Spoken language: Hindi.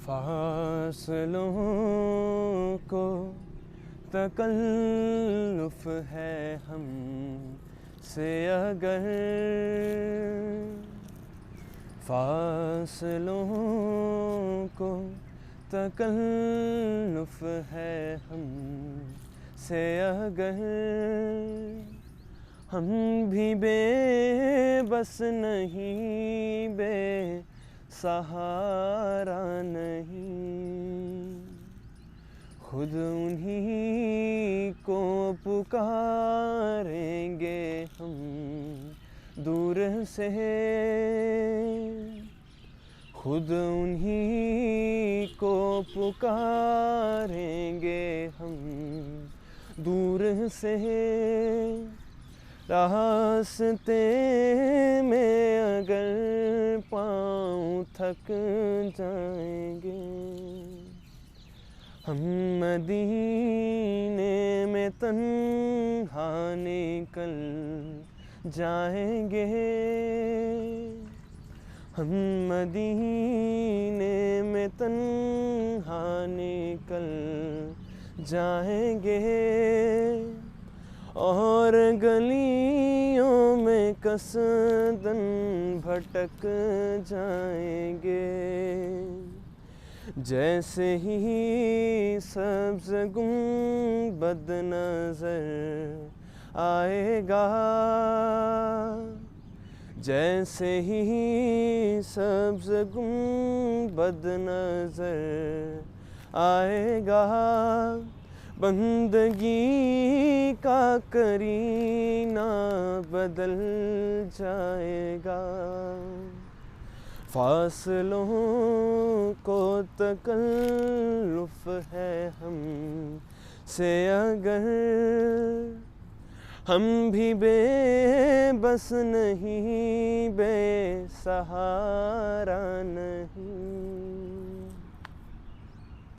फासलों को तकल्लुफ़ है हम से अगर, फासलों को तकल्लुफ़ है हम से अगर, हम भी बेबस नहीं, बेसहारा नहीं, खुद उन्हीं को पुकारेंगे हम दूर से, खुद उन्हीं को पुकारेंगे हम दूर से। रास्ते में अगर पाँव थक जाएंगे, हम मदीने में तन्हा निकल जाएंगे, हम मदीने में तन्हा निकल जाएंगे, और गलियों में कसदन भटक जाएंगे। जैसे ही सब्ज़ गुंबद नज़र आएगा, जैसे ही सब्ज़ गुंबद नज़र आएगा, बंदगी का करीना बदल जाएगा। फासलों को तकल्लुफ़ है हम से अगर, हम भी बेबस नहीं, बेसहारा नहीं।